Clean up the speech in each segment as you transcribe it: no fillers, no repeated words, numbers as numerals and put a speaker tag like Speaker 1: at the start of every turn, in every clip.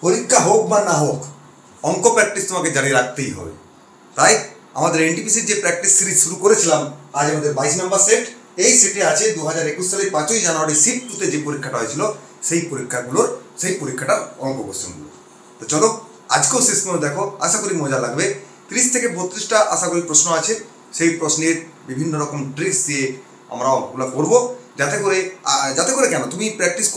Speaker 1: পরীক্ষা হোক বা না হোক অঙ্ক প্র্যাকটিস তোমাকে জারি রাখতেই হবে। তাই আমাদের এনটিপিসির যে প্র্যাকটিস সিরিজ শুরু করেছিলাম, আজ আমাদের 22 নম্বর সেট। এই সেটে আছে 2021 সালের 5ই জানুয়ারি শিফট 2তে যে পরীক্ষাটা হয়েছিল সেই পরীক্ষাটার অঙ্ক কোশ্চেনগুলো। তো চলো আজকেও শেষ পর্যন্ত দেখো, আশা করি মজা লাগবে। 30 থেকে 32টা আশা করি প্রশ্ন আছে, সেই প্রশ্নের বিভিন্ন রকম ট্রিক্স দিয়ে আমরা অঙ্কগুলো করবো, যাতে করে কেন তুমি প্র্যাকটিস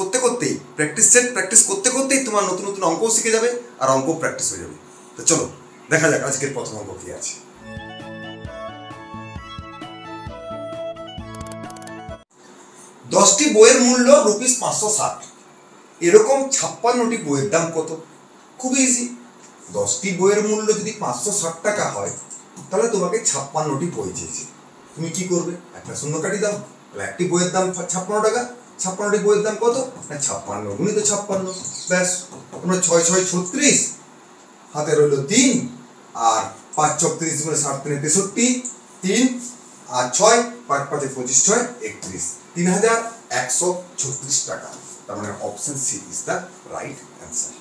Speaker 1: করতে করতেই তোমার নতুন নতুন অঙ্কও শিখে যাবে আর অঙ্ক প্র্যাকটিস হয়ে যাবে। তো চলো দেখা যাক আজকের প্রথম অঙ্ক কি আছে। 10টি বইয়ের মূল্য ₹560। এরকম 56টি বইয়ের দাম কত? খুব ইজি। 10টি বইয়ের মূল্য যদি 560 টাকা হয়, তাহলে তোমাকে 56টি বই চেয়েছে। তুমি কি করবে? একটা শূন্য কাটি দাও। তাহলে একটি বইয়ের দাম 56 টাকা। 56টি বইয়ের দাম কত? না 56 গুণিত 56। ব্যাস, তোমরা 6 6 36, হাতে রইল 3, আর 5 × 30 × 7 × 63, 3 আর 6 5 5 25 6 31, 3136 টাকা। তার মানে option C is the right answer.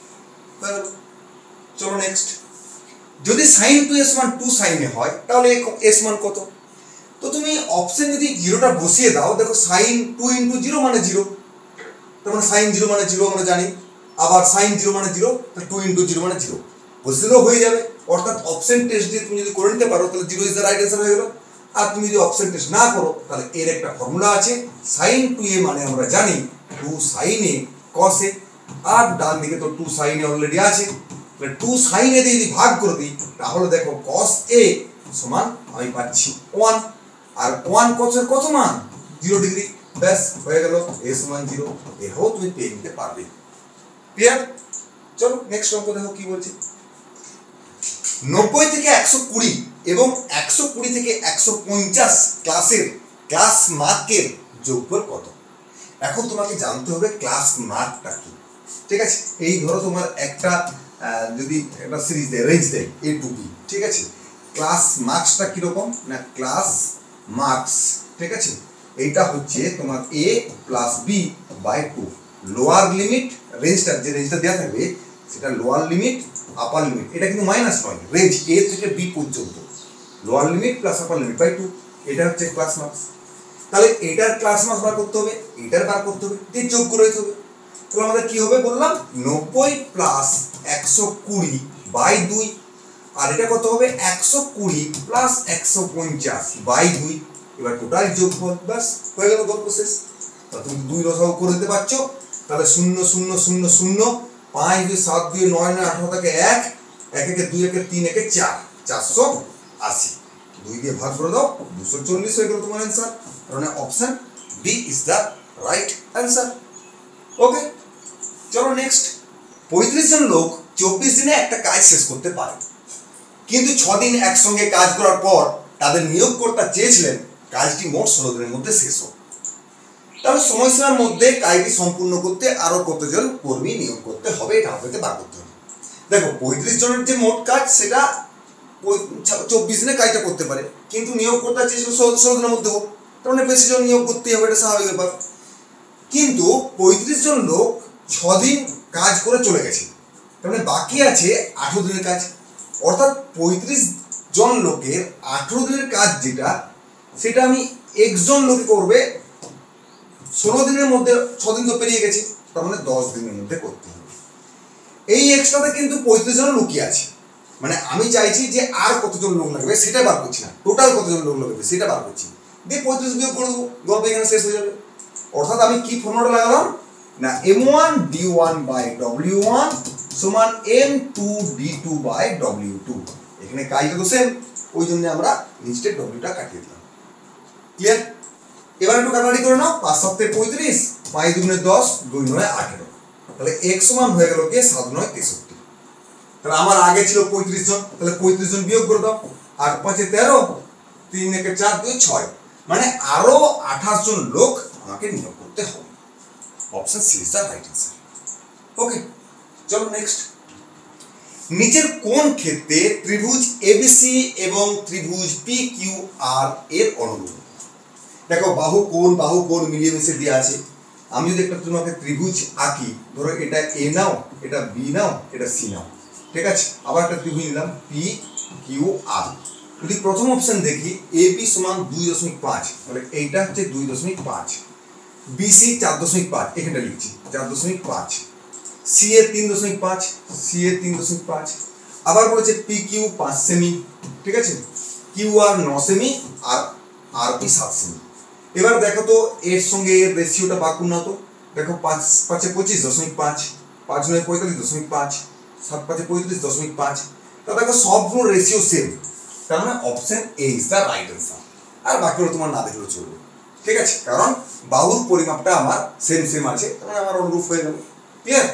Speaker 1: চলো নেক্সট। যদি sin 2s মান 2 sin এ হয়, তাহলে s মান কত? তো তুমি অপশন যদি 0টা বসিয়ে দাও, দেখো sin 2 × 0 মানে 0, তার মানে sin 0 মানে 0 আমরা জানি। আবার sin 0 মানে 0, তাহলে 2 × 0 মানে 0 বসিলেও হয়ে যাবে। অর্থাৎ অপশন টেস্ট দিয়ে তুমি যদি করে নিতে পারো, তাহলে 0 ইজ দ্য রাইট অ্যান্সার হয়ে গেল। আর তুমি যদি অপশন টেস্ট না করো, তাহলে এর একটা ফর্মুলা আছে, sin 2a মানে আমরা জানি 2 sin a cos a, আর ডান দিকে তো 2 sin a অলরেডি আছে। তাহলে 2 sin a দিয়ে যদি ভাগ করে দিই, তাহলে দেখো cos a সমান আমি পাচ্ছি 1, আর 1 cos এর কত মান? 0 ডিগ্রি। ব্যাস হয়ে গেল a সমান 0। এটাও তুমি পেয়ে নিতে পারবে। ক্লিয়ার? চলো নেক্সট অঙ্ক দেখো কি বলছে। 90 থেকে 120 এবং 120 থেকে 150 ক্লাস মার্কের যোগফল কত? এখন তোমাকে জানতে হবে ক্লাস মার্কটা কি। ঠিক আছে, এই ধরো তোমার একটা যদি একটা সিরিজ দেয়, রেঞ্জ দেয় a to b, ঠিক আছে। ক্লাস মার্কসটা কিরকম? না ক্লাস মার্কস, ঠিক আছে, এইটা হচ্ছে তোমার a + b/2। লোয়ার লিমিট, রেঞ্জটা যে রেঞ্জটা দেওয়া থাকবে সেটা লোয়ার লিমিট আপার লিমিট, এটা কিন্তু মাইনাস নয়, রেঞ্জ a থেকে b পর্যন্ত lower limit plus upper limit by 2, এটা হচ্ছে ক্লাস মার্কস। তাহলে এটার ক্লাস মার্কস বার করতে হবে, এটার বার করতে হবে, দিয়ে যোগ করে দিতে হবে। তাহলে আমাদের কি হবে বললাম? 90 + 120/2, আর এটা কত হবে? 120 + 150/2। এবার টোটাল যোগফল। ব্যাস হয়ে গেল, গল্প শেষ। তাহলে তুমি 2 লসাগু করে দিতে পারছো। তাহলে 0 0 0 0, 5 2 7 2 9 9 18 থেকে 1, 1 1 2 1 3 1 4, 480। 2 দিয়ে ভাগ করে দাও, 240 হয়ে গেল তোমার অ্যান্সার। মানে option B is the right answer. Okay, চলো নেক্সট। 35 জন লোক 24 দিনে একটা কাজ শেষ করতে পারে, কিন্তু 6 দিন একসঙ্গে কাজ করার পর তাদের নিয়োগকর্তা চেয়েছিলেন কাজটি মোট 16 দিনের মধ্যে শেষ হোক। তাহলে সময়সীমার মধ্যে কাজটি সম্পূর্ণ করতে আরো কতজন কর্মী নিয়োগ করতে হবে, এটা আপনাকে বার করতে হবে। দেখো 35 জনের যে মোট কাজ, সেটা 24 দিনে কাজটা করতে পারে, কিন্তু নিয়োগকর্তা চেয়েছিল 16 দিনের মধ্যে হোক, তার মানে বেশি জন নিয়োগ করতেই হবে, এটা স্বাভাবিক ব্যাপার। কিন্তু 35 জন লোক 6 দিন কাজ করে চলে গেছে, তার মানে বাকি আছে 18 দিনের কাজ। অর্থাৎ 35 জন লোকের 18 দিনের কাজ যেটা, সেটা আমি একজন লোক করবে 16 দিনের মধ্যে। 6 দিন তো পেরিয়ে গেছে, তার মানে 10 দিনের মধ্যে করতে হবে। এই এক্সট্রাতে কিন্তু 35 জন লোকই আছে, মানে আমি চাইছি যে আর কতজন লোক লাগবে সেটা বার করছি না, টোটাল কতজন লোক লাগবে সেটা বার করছি, দিয়ে 35 বিয়োগ করে দেবো, গল্প এখানে শেষ হয়ে যাবে। অর্থাৎ আমি কি ফর্মুলাটা লাগালাম? না m1 d1/w1 সমান m2 d2/w2। এখানে কাজটা তো সেম, ওই জন্য আমরা নিচে ডব্লিউটা কাটিয়ে দিলাম। ক্লিয়ার? এবার একটু কাটাকাটি করে নাও। 5 7 35, 5 2 10, 2 9 18। তাহলে x সমান হয়ে গেল কি 7 9 63। তাহলে আমার আগে ছিল 35 জন, তাহলে 35 জন বিয়োগ করে দাও। 8 5 13, 3 1 4 2 6, মানে আরো 28 জন লোক আমাকে নিয়োগ করতে হবে। Option C is the right answer. Okay, চলো নেক্সট। নিচের কোন ক্ষেত্রে ত্রিভুজ এবিসি এবং ত্রিভুজ পিকিউআর এর অনুরূপ? দেখো বাহু কোণ মিলিয়ে মিশে দেওয়া আছে। আমি যদি একটা তোমাকে ত্রিভুজ আঁকি, ধরো এটা এ নাও, এটা বি নাও, এটা সি নাও, ঠিক আছে। আবার একটা ত্রিভুজ নিলাম পি কিউ আর। যদি প্রথম অপশন দেখি এ বি সমান 2.5, মানে এইটা হচ্ছে 2.5, বিসি 4.5, এখানটা লিখছি 4.5, সি এ 3.5, সি এ 3.5, আবার বলেছে পি কিউ 5 সেমি, ঠিক আছে, কিউ আর 9 সেমি, আর আর পি 7 সেমি। এবার দেখো তো এর সঙ্গে এর রেশিওটা বার করুন না তো। দেখো 5 5 25.5, 5 9 45.5, 7 5 35.5। তা দেখো সবগুলো রেশিও সেম, তার মানে option A is the right answer. আর বাকিগুলো তোমার না দেখলেও চলবে, ঠিক আছে, কারণ বাহুর পরিমাপটা আমার সেম সেম আছে, তার মানে আমার অনুরূপ হয়ে যাবে। ক্লিয়ার?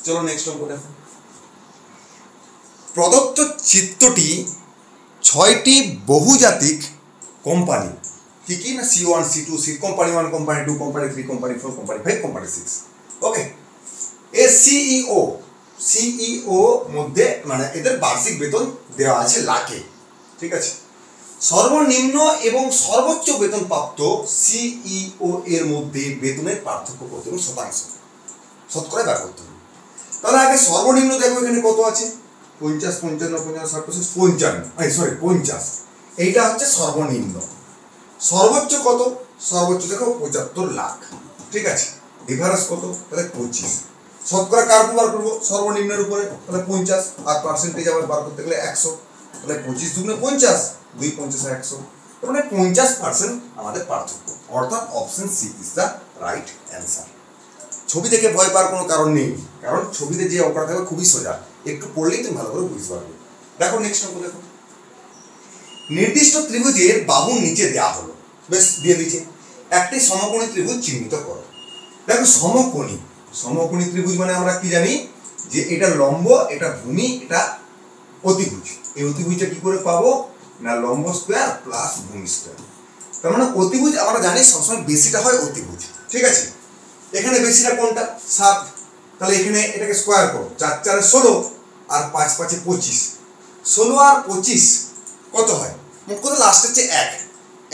Speaker 1: চলো নেক্সট অঙ্ক দেখো। প্রদত্ত চিত্রটি 6টি বহুজাতিক কোম্পানি, কি কি না C1 C2 C company 1 company 2 company 3 company 4 company 5 company 6, ওকে। এর সিইও মধ্যে মানে এদের বার্ষিক বেতন দেওয়া আছে লাখে, ঠিক আছে। সর্বনিম্ন এবং সর্বোচ্চ বেতন প্রাপ্ত সিইও এর মধ্যে বেতনের পার্থক্য করতে হবে শতাংশ, শতকরা বার করতে হবে। তাহলে আগে সর্বনিম্ন দেখো এখানে কত আছে, 50 55 50 60 55, সরি 50, এইটা হচ্ছে সর্বনিম্ন। সর্বোচ্চ কত, সর্বোচ্চ দেখো 75 লাখ, ঠিক আছে। এভারেজ কত, তাহলে 25। শতকরা কার বার করবো, সর্বনিম্নের উপরে, তাহলে 50, আর পার্সেন্টেজ আবার বার করতে গেলে 100, তাহলে 25 দুগুণে 50, 2 50 100, তার মানে 50% আমাদের পার্থক্য, অর্থাৎ option C is the right answer. ছবি দেখে ভয় পাওয়ার কোনো কারণ নেই, কারণ ছবিতে যে অঙ্কটা থাকবে খুবই সোজা, একটু পড়লেই তুমি ভালো করে বুঝতে পারবে। দেখো নেক্সট অঙ্ক দেখো। নির্দিষ্ট ত্রিভুজের বাহুর নিচে দেওয়া হলো, বেশ দিয়ে দিয়েছে, একটি সমকোণী ত্রিভুজ চিহ্নিত করো। দেখো সমকোণী ত্রিভুজ মানে আমরা কি জানি যে এটা লম্ব, এটা ভূমি, এটা অতিভুজ। এই অতিভুজটা কি করে পাবো না লম্ব স্কয়ার প্লাস ভূমি স্কয়ার। তার মানে অতিভুজ আমরা জানি সবসময় বেশিটা হয় অতিভুজ, ঠিক আছে। এখানে বেশিটা কোনটা 7, তাহলে এখানে এটাকে স্কয়ার করো, 4 4 16 আর 5 5 25, 16 আর 25 কত হয়, মোট কথা লাস্ট হচ্ছে 1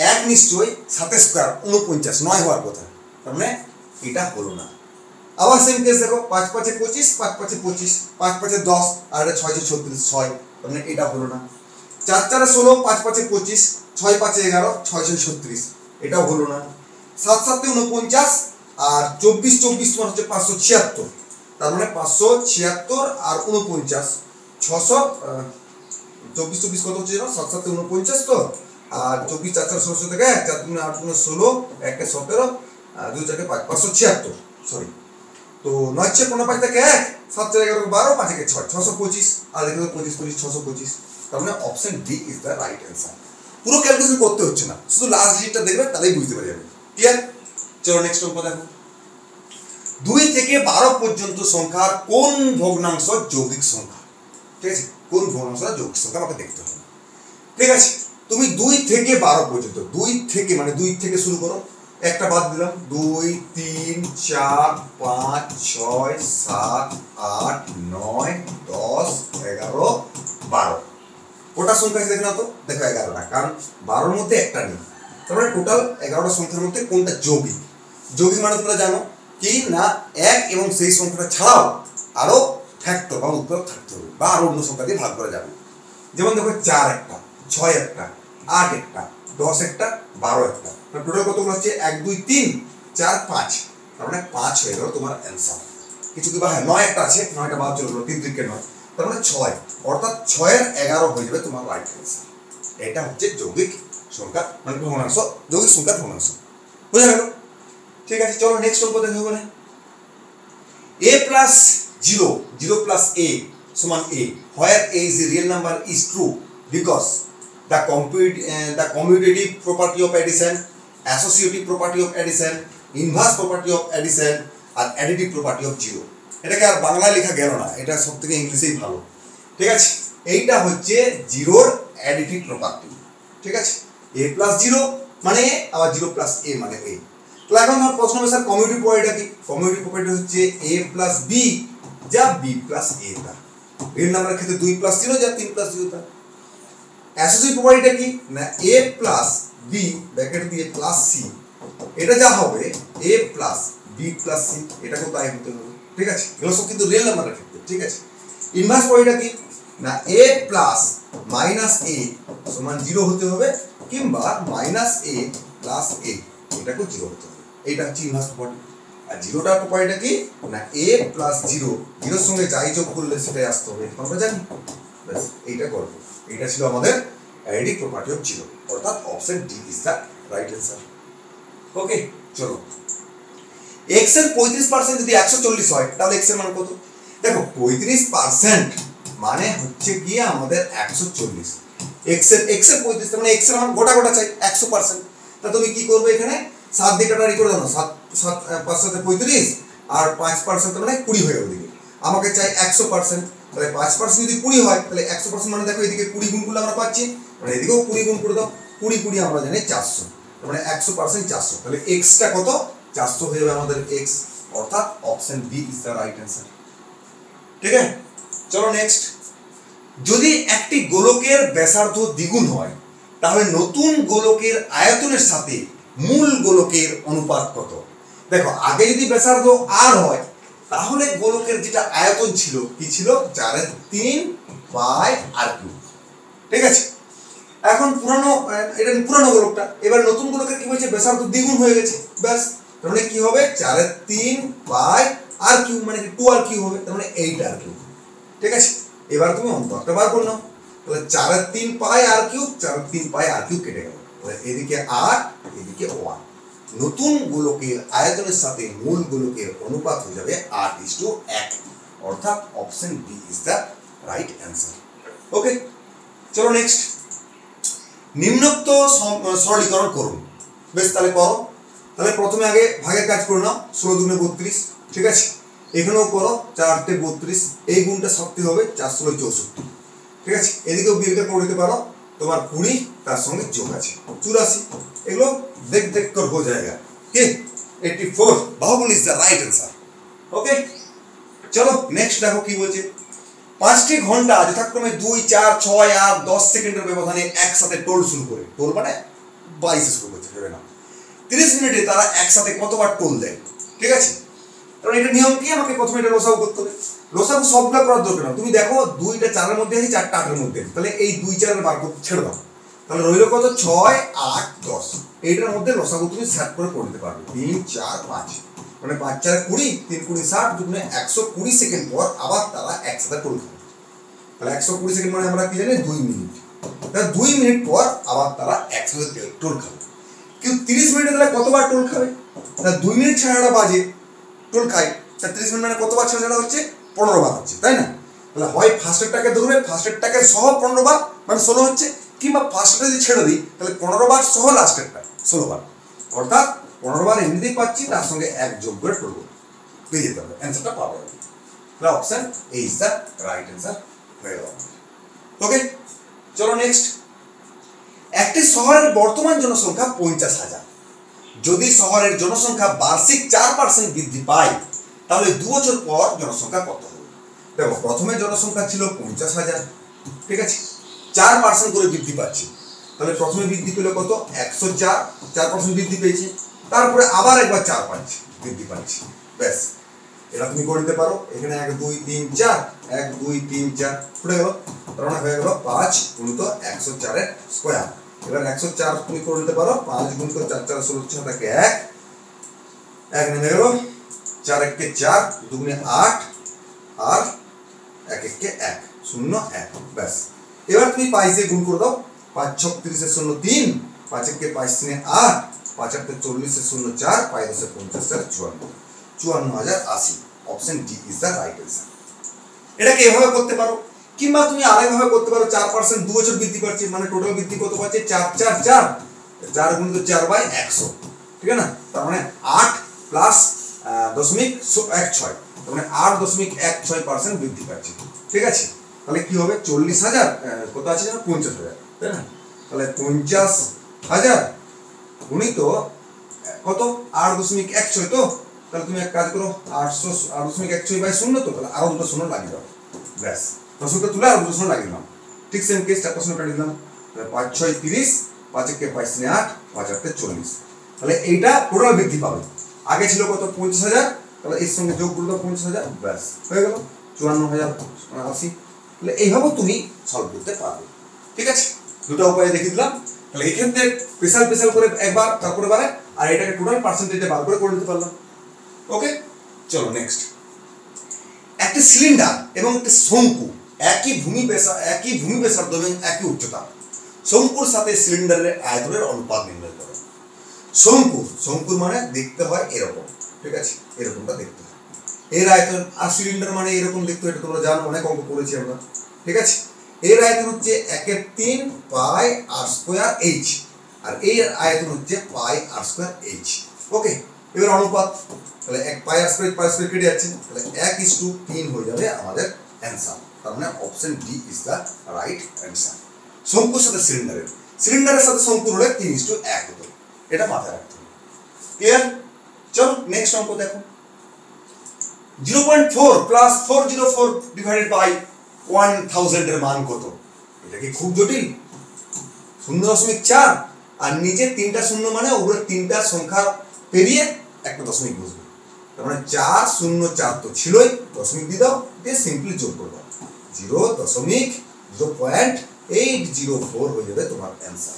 Speaker 1: 1 নিশ্চয়ই, 7 স্কয়ার 49, 9 হওয়ার কথা, তার মানে এটা হলো না। আবার সেম কেস দেখো 5 5 25, 5 5 25, 5 5 10 আর এটা 6 6 36 6, তার মানে এটা হলো না। 4 4 16, 5 5 25, 6 5 11, 6 6 36, এটাও হলো না। 7 7 49 আর 24 24 তোমার হচ্ছে 576, তার মানে 576 আর 49 600, 24 24 কত হচ্ছে জানো, 7 7 49 তো, আর 24 4 4 16 থেকে 4 3 8 9 16, 1 17, 2 4 5 576, সরি, তো 9 6 15 থেকে 1, 7 4 11 12, 5 1 6 625, আর দেখো 25 25 625, তার মানে option D is the right answer. পুরো ক্যালকুলেশন করতে হচ্ছে না, শুধু লাস্ট ডিজিটটা দেখবে তাহলেই বুঝতে পারা যাবে। ক্লিয়ার? চলো নেক্সট অঙ্ক দেখো। 2 থেকে 12 পর্যন্ত সংখ্যার কোন ভগ্নাংশ যৌগিক সংখ্যা, ঠিক আছে, কোন ভগ্নাংশ যৌগিক সংখ্যা আমাকে দেখতে হবে, ঠিক আছে। তুমি 2 থেকে 12 পর্যন্ত, 2 থেকে মানে 2 থেকে শুরু করো, একটা বাদ দিলাম, 2 3 4 5 6 7 8 9 10 11 12, কোটা সংখ্যা আছে দেখো না তো, দেখো 11টা, কারণ 12-র মধ্যে একটা নেই, তার মানে টোটাল 11টা সংখ্যার মধ্যে কোনটা যৌগিক। যৌগিক মানে তোমরা জানো কি না, 1 এবং সেই সংখ্যাটা ছাড়াও আরো ফ্যাক্টর বা উৎপাদক থাকতে হবে, বা আরো অন্য সংখ্যা দিয়ে ভাগ করা যাবে। যেমন দেখো 4 একটা, 6 একটা, 8 একটা, 10 একটা, 12 একটা, টোটাল কতগুলো হচ্ছে 1 2 3 4 5, তার মানে 5 হয়ে গেল তোমার অ্যান্সার। কিছু কি বা হ্যাঁ 9 একটা আছে, 9টা বাদ চলে গেল, 3 3 9, তার মানে 6, অর্থাৎ 6 এর 11 হয়ে যাবে তোমার রাইট অ্যান্সার। এটা হচ্ছে যৌগিক সংখ্যা মানে ভগ্নাংশ, যৌগিক সংখ্যার ভগ্নাংশ, বুঝা গেল? ঠিক আছে, চলো নেক্সট অঙ্ক দেখো। বলে a plus 0 0 plus a সমান a, where a is a real number is true because the commutative property of addition, associative property of addition, inverse property of addition R additive property of 0। এটাকে আর বাংলায় লেখা গেল না, এটা সবথেকে ইংলিশেই ভালো, ঠিক আছে। এইটা হচ্ছে জিরোর অ্যাডিটিভ প্রপার্টি, ঠিক আছে। a plus 0 মানে a, আবার 0 plus a মানে a। তাহলে এখন ধর প্রশ্ন হবে স্যার কমিউটিভ প্রপার্টিটা কি, কমিউটিভ প্রপার্টি হচ্ছে a plus b যা b plus a তা, রিয়েল নাম্বারের ক্ষেত্রে 2 plus 0 যা 3 plus 0 তা। অ্যাসোসিয়েটিভ প্রপার্টিটা কি না a plus b ব্র্যাকেট দিয়ে plus c, এটা যা হবে a plus b plus c, এটাকেও তাই হতে হবে, ঠিক আছে, এগুলো সব কিন্তু রিয়েল নাম্বারের ক্ষেত্রে। ঠিক আছে, ইনভার্স পয়েন্টটা কি না a প্লাস মাইনাস a সমান 0 হতে হবে, কিংবা মাইনাস a প্লাস a এটাকেও 0 হতে হবে। এইটা হচ্ছে ইনভার্স পয়েন্ট। আর জিরোটা পয়েন্টটা কি না a প্লাস 0, জিরোর সঙ্গে যাই যোগ করলে সেটাই আসতে হবে, আমরা জানি। ব্যাস এইটা করব। এটা ছিল আমাদের অ্যাডিটিভ প্রপার্টি অফ জিরো, অর্থাৎ option D is the right answer. Okay, চলো x এর 35% যদি 140 হয় তাহলে x এর মান কত? দেখো 35% মানে হচ্ছে গিয়ে আমাদের 140। x এর 35 মানে x এর মান গোটা গোটা চাই 100%। তা তুমি কি করবে এখানে 7 দিয়ে কাটারি করে দাও না, 7 5 সাথে 35 আর 5% মানে 20 হয়ে গেল। দিকে আমাকে চাই 100%, তাহলে 5% যদি 20 হয় তাহলে 100% মানে দেখো এদিকে 20 গুণ করলে আমরা পাচ্ছি, মানে এদিকেও 20 গুণ করে দাও, 20 20 আমরা জানি 400, মানে 100% 400। তাহলে x টা কত? 400 হয়ে যাবে আমাদের x, অর্থাৎ option B is the right answer. ঠিক আছে, চলো নেক্সট। যদি একটি গোলকের ব্যাসার্ধ দ্বিগুণ হয় তাহলে নতুন গোলকের আয়তনের সাথে মূল গোলকের অনুপাত কত? দেখো আগে যদি ব্যাসার্ধ r হয় তাহলে গোলকের যেটা আয়তন ছিল কি ছিল? 4/3 বাই r3। ঠিক আছে, এখন এটা পুরানো গোলকটা, এবার নতুন গোলকের কি হয়েছে? ব্যাসার্ধ দ্বিগুণ হয়ে গেছে। ব্যাস, তার মানে কি হবে? 4/3 বাই r3, মানে 2r3 হবে, তার মানে 8r3। ঠিক আছে, এবার তুমি অনুপাতটা বার করে নাও। তাহলে 4/3 পাই r3, 4/3 পাই r3 কেটে গেল। তাহলে এদিকে r, এদিকে 1। নতুন গোলকের আয়তনের সাথে মূল গোলকের অনুপাত হয়ে যাবে r:1, অর্থাৎ option B is the right answer. Okay, চলো নেক্সট। নিম্নোক্ত সরলীকরণ করুন। বেশ, তাহলে করো। তাহলে প্রথমে আগে ভাগের কাজ করে নাও, 16 দুগুণে 32। ঠিক আছে, এখানেও করো, 4 × 32, এই গুণটা শক্তি হবে 4 × 64। ঠিক আছে, এদিকেও বিয়োগটা করে দিতে পারো, তোমার 20 তার সঙ্গে যোগ আছে 84। এগুলো দেখ দেখ কর হয়ে যায়গা। কি 84, বাহুবল is the right answer. Okay, চলো নেক্সট দেখো কি বলছে। 5টি ঘন্টা যথাক্রমে 2, 4, 6 আর 10 সেকেন্ডের ব্যবধানে একসাথে টোল শুরু করে, টোল মানে 22 শুরু করছে, ভেবে নাও 30 মিনিটে তারা একসাথে কতবার টোল দেয়? ঠিক আছে, কারণ এটা নিয়ম কি, আমাকে প্রথমে এটা লসাগু করতে হবে। লসাগু সবগুলো করার দরকার না, তুমি দেখো 2টা 4-এর মধ্যে আছে, 4টা 8-এর মধ্যে আছে, তাহলে এই 2 4 বার করতে ছেড়ে দাও, তাহলে রইল কত? 6, 8, 10। এইটার মধ্যে লসাগু তুমি সেট করে নিতে পারবে। 3, 4, 5, মানে 5 4 20, 3 20 60, দুগুণে 120 সেকেন্ড পর আবার তারা একসাথে টোল খাবে। তাহলে 120 সেকেন্ড মানে আমরা কি জানি? 2 মিনিট। তাহলে 2 মিনিট পর আবার তারা একসাথে টোল খাবে। কিন্তু 30 মিনিটে তাহলে কতবার টোল খাবে? তাহলে 2 মিনিট ছাড়া বাজে টোল খায়, তা 30 মিনিট মানে কতবার ছাড়া হচ্ছে? 15 বার হচ্ছে, তাই না? তাহলে হয় ফার্স্টেরটাকে ধরবে, ফার্স্টেরটাকে সহ 15 বার মানে 16 হচ্ছে, কিংবা ফার্স্টটা যদি ছেড়ে দিই তাহলে 15 বার সহ লাস্টেরটা 16 বার, অর্থাৎ 15 বার এমনিতেই পাচ্ছি, তার সঙ্গে 1 যোগ করে টোল পেয়ে যেতে হবে, অ্যান্সারটা পাবো। তাহলে option A is the right answer হয়ে গেল। ওকে, চলো নেক্সট। একটি শহরের বর্তমান জনসংখ্যা 50,000। যদি শহরের জনসংখ্যা বার্ষিক 4% বৃদ্ধি পায় তাহলে 2 বছর পর জনসংখ্যা কত হবে? দেখো প্রথমে জনসংখ্যা ছিল 50,000, ঠিক আছে, 4% করে বৃদ্ধি পাচ্ছে, তাহলে প্রথমে বৃদ্ধি পেল কত? 104, 4% বৃদ্ধি পেয়েছে, তারপরে আবার একবার 4 পাচ্ছে বৃদ্ধি পাচ্ছে। ব্যাস, এটা তুমি করে দিতে পারো। এখানে 1 2 3 4, 1 2 3 4 ফুটে গেল, তার মানে হয়ে গেল 5 × 104 এর স্কয়ার। এবার 104 তুমি করে নিতে পারো, 5 × 4 4 16 থাকে 1 1 নেমে গেল, 4 1 কে 4, 2 গুণে 8 আর 1 1 কে 1 0 1। ব্যাস, এবার তুমি 5 দিয়ে গুণ করে দাও, 5 6 30 এর 0 3, 5 1 কে 5 3 8, 5 8 40 এর 0 4, 5 10 এর 50 4 54, 54,080। Option D is the right answer. এটাকে এভাবে করতে পারো, কিংবা তুমি আরেকভাবে করতে পারো। 4% 2 বছর বৃদ্ধি পাচ্ছে, মানে টোটাল বৃদ্ধি কত পাচ্ছে? 4 4 4, 4 × 4/100, ঠিক আছে না? তার মানে 8 প্লাস 0.16, তার মানে 8.16% বৃদ্ধি পাচ্ছে। ঠিক আছে, তাহলে কি হবে? 40,000 কত আছে জানো? 50,000, তাই না? তাহলে 50,000 গুণিত কত? 8.16, তো তাহলে তুমি এক কাজ করো, 8.16/0, তো তাহলে আরো দুটো শূন্য লাগিয়ে দাও। ব্যাস, দশমিকটা তুলে আরো দুটো শূন্য লাগিয়ে দিলাম। ঠিক সেম কেস, 4টা শূন্য কাটিয়ে দিলাম। 5 6 30, 5 1 কে 5 3 8, 5 8 40। তাহলে এইটা টোটাল বৃদ্ধি পাবে। আগে ছিল কত? 50,000, তাহলে এর সঙ্গে যোগ করে দাও 50,000, ব্যাস হয়ে গেল 54,080। তাহলে এইভাবে তুমি সলভ করতে পারবে। ঠিক আছে, দুটো উপায় দেখিয়ে দিলাম। তাহলে এখান থেকে স্পেশাল করে একবার, তারপরে বারে, আর এটাকে টোটাল পার্সেন্টেজে বার করে নিতে পারলাম। ওকে, চলো নেক্সট। একটা সিলিন্ডার এবং একটা শঙ্কু একই ভূমি ব্যাসার্ধ এবং একই উচ্চতা। শঙ্কুর সাথে সিলিন্ডারের আয়তনের অনুপাত নির্ণয় করো। শঙ্কুর মানে দেখতে হয় এরকম, ঠিক আছে, এরকমটা দেখতে হয় এর আয়তন। আর সিলিন্ডার মানে এরকম দেখতে হয়, এটা তোমরা জানো, অনেক অঙ্ক করেছি আমরা। ঠিক আছে, এর আয়তন হচ্ছে 1/3 পাই আর স্কোয়ার এইচ, আর এর আয়তন হচ্ছে পাই আর স্কোয়ার এইচ। ওকে, এবার অনুপাত, তাহলে 1 পাই আর স্কোয়ার কেটে যাচ্ছে, তাহলে 1:3 হয়ে যাবে আমাদের অ্যান্সার। তার মানে option D is the right answer. শঙ্কুর সাথে সিলিন্ডারের সাথে শঙ্কুর হলে 3:1 হতো, এটা মাথায় রাখতে হবে। ক্লিয়ার? চলো নেক্সট অঙ্ক দেখো। 0.4 প্লাস 404 ডিভাইডেড বাই 1000 এর মান কত? এটা কি খুব জটিল? 0.4 আর নিচে 3টা শূন্য, মানে উপরে 3টা সংখ্যা পেরিয়ে একটা দশমিক বসবে। তার মানে 404 তো ছিলই, দশমিক দিয়ে দাও, দিয়ে সিম্পলি যোগ করে দাও, 0.804 হয়ে যাবে তোমার অ্যান্সার।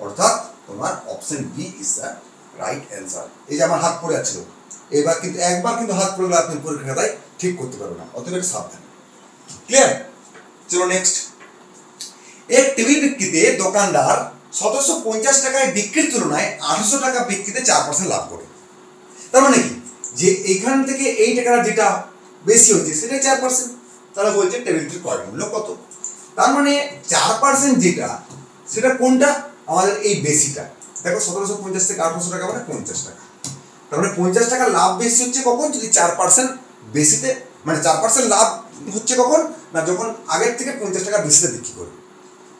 Speaker 1: অর্থাৎ তোমার option B is the right answer. এই যে আমার হাত পড়ে আছে, এবার কিন্তু একবার কিন্তু হাত পড়ে গেলে আপনি পরীক্ষা খাতায় ঠিক করতে পারবেন না, অতএব সাবধান। ক্লিয়ার? চলো নেক্সট। এক টেবিল বিক্রিতে দোকানদার 1750 টাকায় বিক্রির তুলনায় 800 টাকা বিক্রিতে 4% লাভ করে। তার মানে কি, যে এইখান থেকে এই টাকাটা যেটা বেশি হচ্ছে সেটাই 4%। তাহলে বলছে টেবিলটির ক্রয় মূল্য কত? তার মানে 4% যেটা, সেটা কোনটা? আমাদের এই বেশিটা। দেখো 1750 থেকে 800 টাকা মানে 50 টাকা। তার মানে 50 টাকা লাভ বেশি হচ্ছে কখন? যদি 4% বেশিতে, মানে 4% লাভ হচ্ছে কখন না, যখন আগের থেকে 50 টাকা বেশিতে বিক্রি করবে।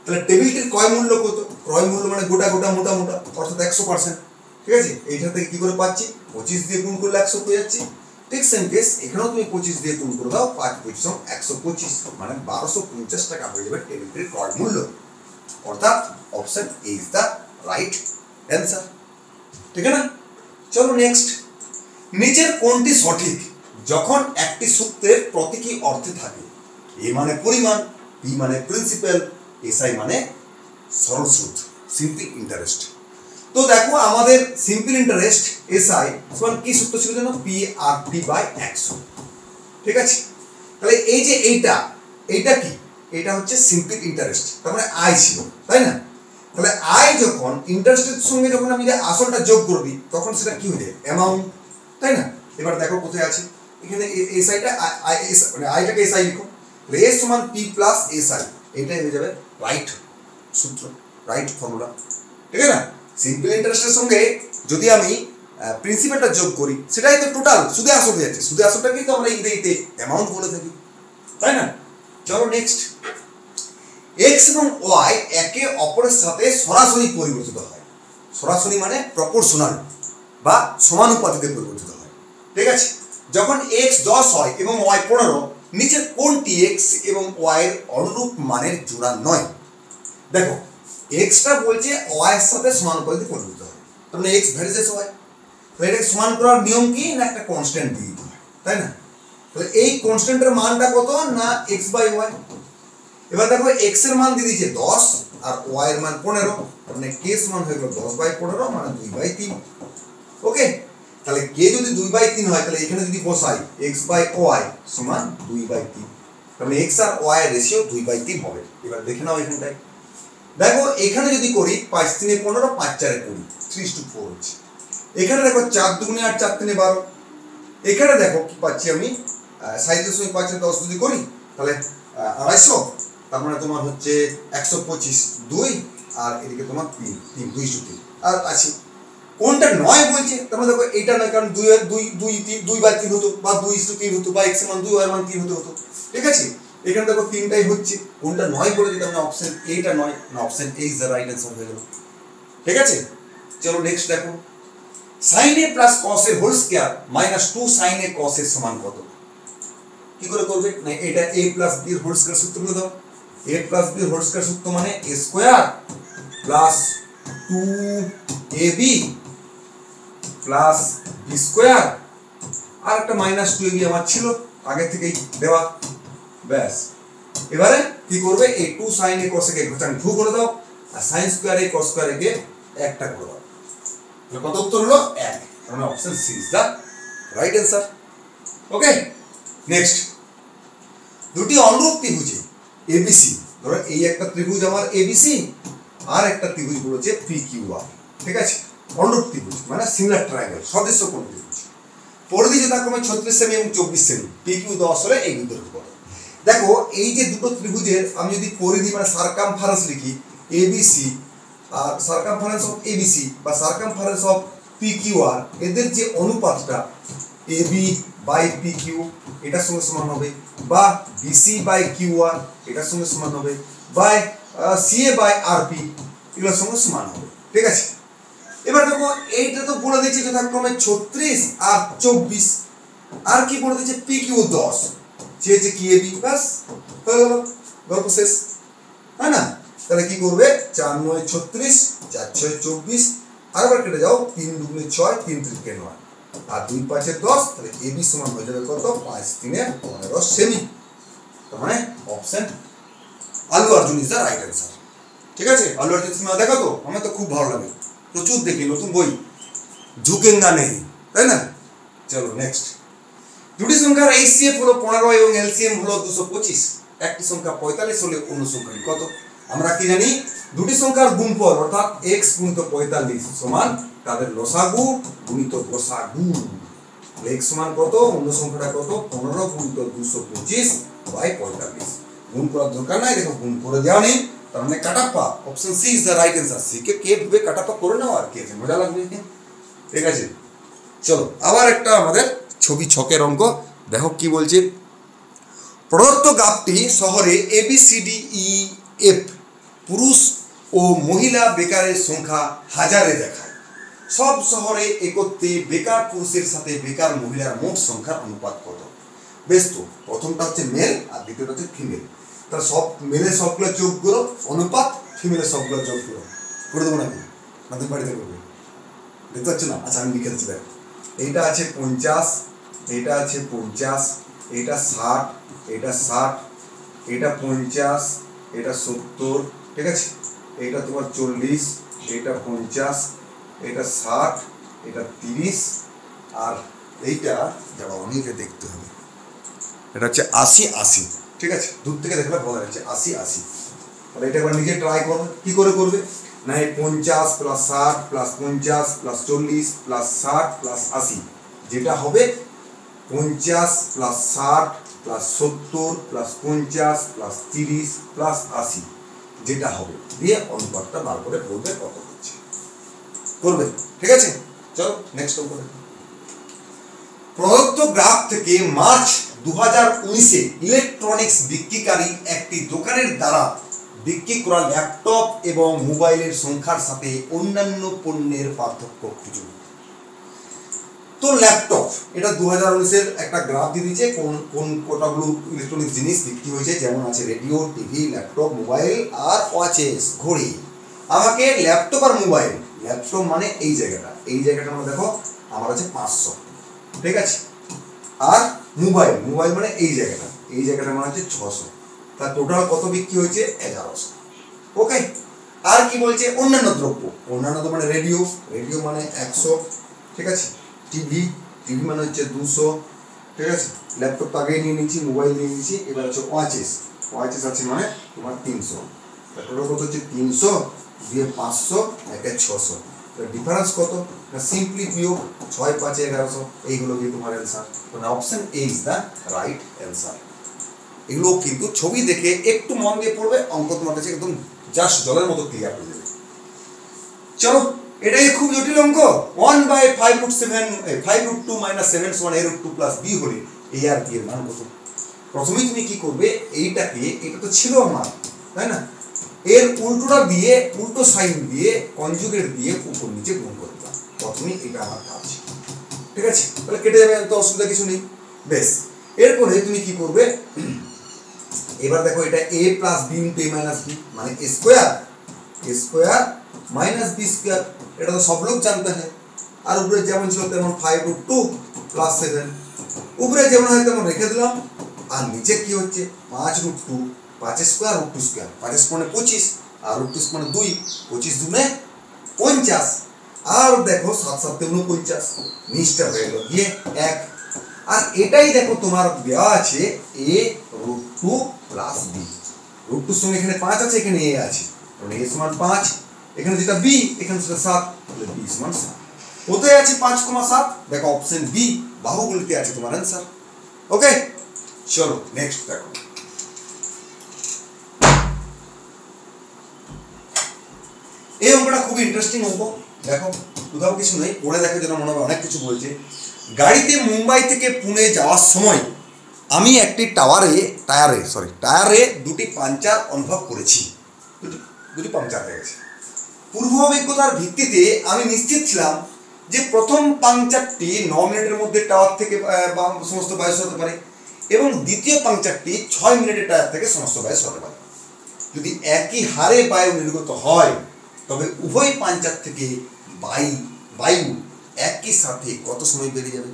Speaker 1: তাহলে টেবিলটির ক্রয় মূল্য কত? ক্রয় মূল্য মানে গোটা মোটা, অর্থাৎ 100%। ঠিক আছে, এইটা থেকে কি করে পাচ্ছি? 25 দিয়ে গুণ করলে 100 পেয়ে যাচ্ছি। ঠিক সেম কেস এখানেও তুমি 25 দিয়ে গুণ করে দাও, 5×25 125, মানে 1250 টাকা হয়ে যাবে টেবিলটির ক্রয় মূল্য। অর্থাৎ option A is the right answer. ঠিক আছে না? চলো নেক্সট। নিচের কোনটি সঠিক যখন একটি সূত্রের প্রতীকী অর্থে থাকে? এ মানে পরিমাণ, বি মানে প্রিন্সিপাল, এসআই মানে সরল সুদ, সিম্পল ইন্টারেস্ট। তো দেখো আমাদের সিম্পল ইন্টারেস্ট এসআই সমান কি সূত্র ছিল জানো? P R T by 100। ঠিক আছে, তাহলে এই যে এইটা কি? এটা হচ্ছে সিম্পল ইন্টারেস্ট, তার মানে আই ছিল, তাই না? তাহলে আই যখন ইন্টারেস্টের সঙ্গে যখন আমি আসলটা যোগ করবি তখন সেটা কি হয়ে যায়? অ্যামাউন্ট, তাই না? এবার দেখো কোথায় আছে, এখানে এসআইটা মানে আইটাকে এসআই লিখো, এ সমান পি প্লাস এসআই, এটাই হয়ে যাবে রাইট সূত্র, রাইট ফর্মুলা। ঠিক আছে না? সিম্পল ইন্টারেস্টের সঙ্গে যদি আমি প্রিন্সিপালটা যোগ করি, সেটাই তো টোটাল সুদে আসল হয়ে যাচ্ছে। সুদে আসলটাকেই তো আমরা ইংরেজিতে অ্যামাউন্ট বলে থাকি, তাই না? চলো নেক্সট। এক্স এবং ওয়াই একে অপরের সাথে সরাসরি পরিবর্তিত হয়। সরাসরি মানে প্রপোর্শনাল বা সমানুপাতিতে পরিবর্তিত হয়। ঠিক আছে, যখন এক্স 10 হয় এবং ওয়াই 15, নিচের কোনটি এক্স এবং ওয়াই এর অনুরূপ মানের জোড়া নয়? দেখো এক্সটা বলছে ওয়াই এর সাথে সমানুপাতিতে পরিবর্তিত হয়, তার মানে এক্স ভ্যারিজেস ওয়াই। তাহলে এটাকে সমান করার নিয়ম কি? না একটা কনস্ট্যান্ট দিয়ে দিতে হয়, তাই না? তাহলে এই কনস্ট্যান্টের মানটা কত? না এক্স বাই ওয়াই। এবার দেখো এক্স এর মান দিয়ে দিয়েছে 10 আর ওয়াই এর মান 15, মানে কে সমান হয়ে গেল 10/15, মানে 2/3। ওকে, তাহলে কে যদি 2/3 হয়, তাহলে এখানে যদি বসাই এক্স বাই ওয়াই সমান 2/3, তাহলে এক্স আর ওয়াই এর রেশিও 2/3 হবে। এবার দেখে নাও এখানটায়, দেখো এখানে যদি করি 5×3 = 15, 5×4 = 20, 3:4 হচ্ছে। এখানে দেখো 4×2 = 8, 4×3 = 12। এখানে দেখো কি পাচ্ছি আমি, 37.5 10 যদি করি তাহলে 250, তার মানে তোমার হচ্ছে 125, 2 আর এদিকে তোমার 3, 2:3 আর আছে। কোনটা নয় বলছে? তার মানে দেখো এটা নয়, কারণ 2/3 হতো বা 2:3 হতো বা x মান 2 y মান 3 হতো। ঠিক আছে, এখানে দেখো 3টাই হচ্ছে। কোনটা নয় বলেছে? তার মানে অপশন এটা নয়, না option A is the right answer হয়ে গেল। ঠিক আছে, চলো নেক্সট দেখো। sin a plus cos a whole square minus 2 sin a cos a সমান কত? কি করে করবে? না এটা a প্লাস b এর হোল স্কয়ার সূত্র বলে দাও। a প্লাস b এর হোল স্কয়ার সূত্র মানে a square plus 2ab plus b square আর একটা মাইনাস 2 এবি আমার ছিল আগে থেকেই দেওয়া, ব্যাস। এবারে কি করবে, এই 2 sin a cos a কে ঘাটাং 2 করে দাও, আর sin square a cos square a কে 1টা করে দাও। তাহলে কত উত্তর হলো 1, মানে option C is the right answer. Okay, next, দুটি অনুরূপ ত্রিভুজে এবিসি, ধরো এই একটা ত্রিভুজ আমার এবিসি আর একটা ত্রিভুজ বলেছে পিকিউআর, ঠিক আছে, অনুরূপ ত্রিভুজ মানে সিমিলার ট্রায়াঙ্গেল, সদৃশ্য কোণ ত্রিভুজ, পরিধি যথাক্রমে 36 সেমি এবং 24 সেমি, পিকিউ 10 হলে এই দুটোর উপর। দেখো এই যে দুটো ত্রিভুজের আমি যদি পরিধি মানে সারকামফারেন্স লিখি এবিসি আর সারকামফারেন্স অফ এবিসি বা সারকামফারেন্স অফ পিকিউআর, এদের যে অনুপাতটা এবি বাই পিকিউ এটার সঙ্গে সমান হবে, বা বিসি বাই কিউআর এটার সঙ্গে সমান হবে, বাই সিএ বাই আরপি এগুলোর সঙ্গে সমান হবে, ঠিক আছে। এবার দেখো এইটা তো বলে দিয়েছে যথাক্রমে 36 আর 24, আর কি বলে দিয়েছে পিকিউ 10, চেয়েছে কি এবি, ব্যাস হয়ে গেল, গল্প শেষ, তাই না? তাহলে কি করবে, 4 9 36, 4 6 24, আরেকবার কেটে যাও, 3 2 6, 3 3 9 আর 2 5 10, তাহলে এবি সমান হয়ে যাবে কত, 5 3 15 সেমি। তার মানে অপশন আলু অর্জুন ইজ দা রাইট অ্যান্সার, ঠিক আছে। আলু অর্জুন সিনেমা দেখো তো, আমার তো খুব ভালো লাগে, প্রচুর দেখি, নতুন বই ঝুঁকেঙ্গা নেই, তাই না? চলো নেক্সট, দুটি সংখ্যার এইচসিএফ হলো 15 এবং এলসিএম হলো 225, একটি সংখ্যা 45 হলে অন্য সংখ্যাটি কত? আমরা কি জানি, দুটি সংখ্যার গুণফল অর্থাৎ x গুণিত 45 সমান তাদের লসাগু গুণিত গসাগু। x সমান কত, অন্য সংখ্যাটা কত, 15 গুণিত 225 বাই 45। গুণ করার দরকার নাই, দেখো গুণ করে দেওয়া নেই, তার মানে Kattappa, option C is the right answer. C কে ভাবে কাটাপ্পা করে নাও আর কি আছে, মজা লাগবে, ঠিক আছে। চলো আবার একটা আমাদের ছবি ছকের অঙ্ক, দেখো কি বলছে, প্রদত্ত গ্রাফটি শহরে ABCDEF পুরুষ ও মহিলা বেকারের সংখ্যা হাজারে দেখায়, সব শহরে একত্রে বেকার পুরুষের সাথে বেকার মহিলার মোট সংখ্যার অনুপাত কত? বেশ, তো প্রথমটা হচ্ছে মেল আর দ্বিতীয়টা হচ্ছে ফিমেল, তাহলে সব মেলের সবগুলো যোগ করো, অনুপাত ফিমেলের সবগুলো যোগ করো, করে দেবো নাকি, না তুমি বাড়িতে করবে, দেখতে পাচ্ছ না? আচ্ছা আমি লিখে দিচ্ছি, দেখ এইটা আছে 50, এটা আছে 50, এটা 60, এটা 60, এটা 50, এটা 70, ঠিক আছে, এটা তোমার 40, এটা 50, এটা 60, এটা 30, আর এইটা যারা অনেকে দেখতে হবে, এটা হচ্ছে 80 80, ঠিক আছে, দূর থেকে দেখলে বোঝা যাচ্ছে 80 80। তাহলে এটা একবার নিজে ট্রাই করবে, কি করে করবে না, এই 50 plus 60 plus 50 plus 40 plus 60 plus 80, যেটা হবে 50 plus 60 plus 70 plus 50 plus 30 plus 80, যেটা হবে দিয়ে অনুপাতটা বার করে বলবে কত হচ্ছে, করবে, ঠিক আছে। চলো নেক্সট অঙ্ক দেখো, প্রদত্ত গ্রাফ থেকে মার্চ 2019-এ ইলেকট্রনিক্স বিক্রিকারী একটি দোকানের দ্বারা বিক্রি করা ল্যাপটপ এবং মোবাইলের সংখ্যার সাথে অন্যান্য পণ্যের পার্থক্য খুঁজুন। তো ল্যাপটপ, এটা 2019-এর একটা গ্রাফ দিয়ে দিয়েছে, কোন কোন কতগুলো ইলেকট্রনিক্স জিনিস বিক্রি হয়েছে, যেমন আছে রেডিও, টিভি, ল্যাপটপ, মোবাইল আর ওয়াচেস, ঘড়ি। আমাকে ল্যাপটপ আর মোবাইল, ল্যাপটপ মানে এই জায়গাটা আমরা দেখো আমার আছে 500, ঠিক আছে, আর মোবাইল মানে এই জায়গাটা মানে হচ্ছে 600, তার টোটাল কত বিক্রি হয়েছে 1100। ওকে, আর কি বলছে, অন্যান্য দ্রব্য, অন্যান্য মানে রেডিও মানে 100, ঠিক আছে, টিভি মানে হচ্ছে 200, ঠিক আছে, ল্যাপটপ তো আগেই নিয়ে নিচ্ছি, মোবাইল নিয়ে নিচ্ছি, এবার হচ্ছে ওয়াচেস আছে মানে তোমার 300, টোটাল কত হচ্ছে 300 দিয়ে 500 একে 600, ডিফারেন্স কত না, সিম্পলি বিয়োগ 6 5 1100, এইগুলো দিয়ে তোমার অ্যান্সার, মানে option A is the right answer. এগুলো কিন্তু ছবি দেখে একটু মন দিয়ে পড়বে, অঙ্ক তোমার কাছে একদম জাস্ট জলের মতো ক্লিয়ার হয়ে যাবে। চলো এটাই খুব জটিল অঙ্ক, 1/5√2 - 7 = a√2 + b হলে a আর b এর মান কত? প্রথমেই তুমি কি করবে, এইটাকে, এটা তো ছিল আমার, তাই না, এর উল্টোটা দিয়ে, উল্টো সাইন দিয়ে, কনজুগেট দিয়ে উপর নিচে গুণ করে দিলাম, প্রথমেই এটা আমার কাজ, ঠিক আছে, তাহলে কেটে যাবে, তো অসুবিধা কিছু নেই, বেশ। এরপরে তুমি কি করবে, এবার দেখো এটা a + b × a - b মানে a স্কয়ার - b স্কয়ার, এটা তো সব লোক জানতে হয়, আর উপরে যেমন ছিল তেমন 5√2 + 7, উপরে যেমন হয় তেমন রেখে দিলাম। আর নিচে কি হচ্ছে 5√2, 5 স্কোয়ার √2 স্কোয়ার, 5 মানে 25 আর √2 মানে 2, 25 দুনে 50। আর দেখো 7 7 49, নিচটা হয়ে গেল গিয়ে 1। আর এটাই দেখো তোমার দেওয়া আছে a√2 প্লাস b। √2 সঙ্গে এখানে 5 আছে, এখানে a আছে, মানে a সমান 5, এখানে যেটা b এখানে সেটা 7, তাহলে b সমান 7। কোথায় আছে 5,7? দেখো অপশন বি বাহুগুলিতে আছে তোমার आंसर। ওকে, চলো নেক্সট দেখো। এই অঙ্কটা খুব ইন্টারেস্টিং অঙ্ক। দেখো কোথাও কিছু নেই, পড়ে দেখো যেন মনে হবে অনেক কিছু বলছে। গাড়িতে মুম্বাই থেকে পুনে যাওয়ার সময় আমি একটি টায়ারে দুটি পাংচার অনুভব করেছি। দুটি পাংচার হয়ে গেছে। পূর্ব অভিজ্ঞতার ভিত্তিতে আমি নিশ্চিত ছিলাম যে প্রথম পাংচারটি 9 মিনিটের মধ্যে টায়ার থেকে সমস্ত বায়ু হতে পারে এবং দ্বিতীয় পাংচারটি 6 মিনিটে টায়ার থেকে সমস্ত বায়ু হতে পারে। যদি একই হারে বায়ু নির্গত হয় তবে উভয় পাংচার থেকে বায়ু একই সাথে কত সময় বেরিয়ে যাবে?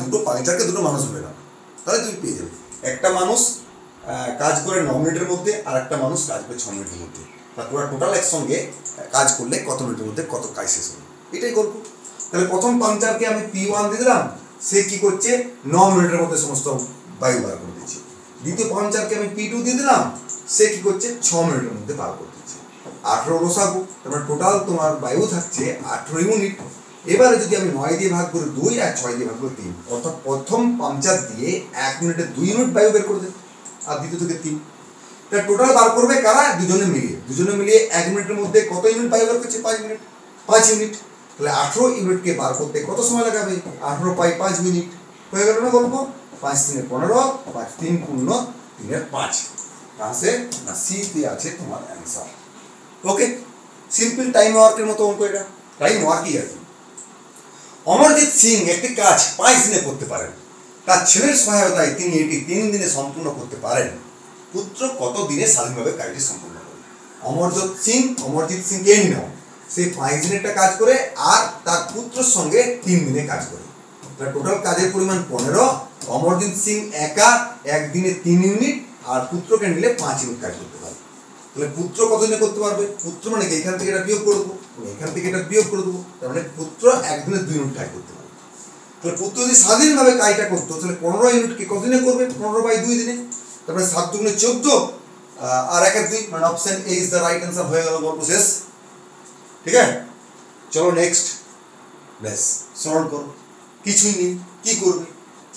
Speaker 1: দুটো পাংচারকে দুটো মানুষ ধরে নাও, তাহলে তুমি পেয়ে যাবে। একটা মানুষ কাজ করে 9 মিনিটের মধ্যে আর একটা মানুষ কাজ করে 6 মিনিটের মধ্যে। তোরা টোটাল একসঙ্গে কাজ করলে কত মিনিটের মধ্যে কত কাজ শেষ হবে, এটাই গল্প। তাহলে প্রথম পাংচারকে আমি P1 দিয়ে দিলাম, সে কি করছে 9 মিনিটের মধ্যে সমস্ত বায়ু বার করে দিচ্ছে। দ্বিতীয় পাংচারকে আমি P2 দিয়ে দিলাম, সে কি করছে 6 মিনিটের মধ্যে বার করে দিচ্ছে। 18 রসাগু, তারপরে টোটাল তোমার বায়ু থাকছে 18 ইউনিট। এবারে যদি আমি 9 দিয়ে ভাগ করি 2 আর 6 দিয়ে ভাগ করি 3, অর্থাৎ প্রথম পাংচার দিয়ে 1 মিনিটে 2 ইউনিট বায়ু বের করে দেবে আর দ্বিতীয় থেকে 3। তাহলে টোটাল বার করবে কারা? দুজনে মিলিয়ে 1 মিনিটের মধ্যে কত ইউনিট বায়ু বের করছে? 5 ইউনিট। তাহলে 18 ইউনিটকে বার করতে কত সময় লাগাবে? 18 পাই 5 মিনিট। হয়ে গেল না গল্প? 5 3 15, 5 3 পূর্ণ 3 5। আছে না, সি তে আছে তোমার आंसर। ওকে, সিম্পল টাইম ওয়ার্কের মতো অঙ্ক এটা, টাইম ওয়ার্কই আছে। অমরজিৎ সিং একটি কাজ 5 দিনে করতে পারেন। তার ছেলের সহায়তায় তিনি এটি 3 দিনে সম্পূর্ণ করতে পারেন। পুত্র কত দিনে স্বাধীনভাবে কাজটি সম্পূর্ণ করে? অমরজিৎ সিং কে নিও, সে 5 দিনেরটা কাজ করে আর তার পুত্রের সঙ্গে 3 দিনে কাজ করে। তাহলে টোটাল কাজের পরিমাণ 15। অমরজিৎ সিং একা একদিনে 3 ইউনিট আর পুত্রকে নিলে 5 ইউনিট কাজ করতে পারে। তাহলে পুত্র কত দিনে করতে পারবে? পুত্র মানে কি, এখান থেকে এটা বিয়োগ করে দেবো, এখান থেকে এটা বিয়োগ করে দেবো, তার মানে পুত্র একদিনে 2 ইউনিট কাজ করতে পারে। তাহলে পুত্র যদি স্বাধীনভাবে কাজটা করতো তাহলে 15 ইউনিটকে কত দিনে করবে? 15/2 দিনে। তারপরে 7 দুগুণে 14 আর 1 2, মানে option A is the right answer. হয়ে গেল গল্প শেষ। ঠিক আছে, চলো নেক্সট। ব্যাস সলভ করো, কিছুই নেই, কি করবে?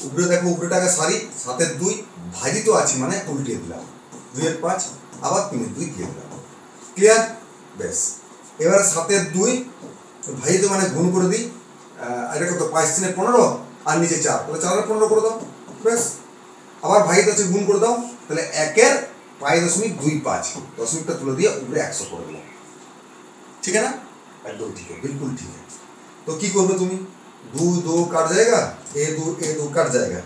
Speaker 1: উপরে দেখো, উপরেটাকে সারি 7 এর 2 ভাজিত আছে মানে উল্টিয়ে দিলাম, 2 এর 5 আবার 3 এর 2 দিয়ে দিলাম। ক্লিয়ার? ব্যাস এবার 7 এর 2 ভাজিত মানে গুণ করে দিই। এটা কত? 5 3 15 আর নিচে 4, তাহলে 4 এর 15 করে দাও। ব্যাস আবার ভাজিত আছে, গুণ করে দাও। তাহলে 1 এর 5.25, দশমিকটা তুলে দিয়ে উপরে 100 করে দিলাম। ठीक है ना? एकदम ठीक है, बिल्कुल ठीक है। तो की করবে তুমি? 2 2 কাট जाएगा, a 2 কাট जाएगा,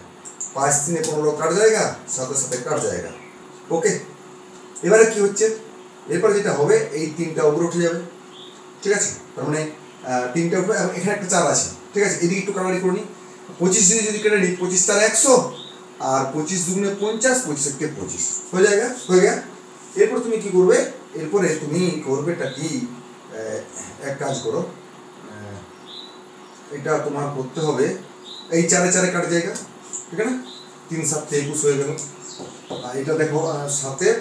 Speaker 1: 5 3 15 কাট जाएगा, সাথে সাথে কাট जाएगा। ওকে, এবারে কি হচ্ছে? এরপর যেটা হবে এই 3টা উপরে উঠে যাবে। ঠিক আছে, তার মানে 3টা উপরে, এখানে একটা 4 আছে। ঠিক আছে, এদিকে একটু কাটাকাটি করে নি। 25 দিয়ে যদি কেটে নিই, 25 4 100 আর 25 দুগুণে 50, 25 কে 25 হয়ে जाएगा, হয়ে গেল। এরপর তুমি কি করবে? এরপরে তুমি করবেটা কি? এক কাজ করো, এটা তোমার করতে হবে এই 4 এ 4 কাট जाएगा। ঠিক আছে না? 3 7 21 হয়ে গেল। আর এটা দেখো 7 এর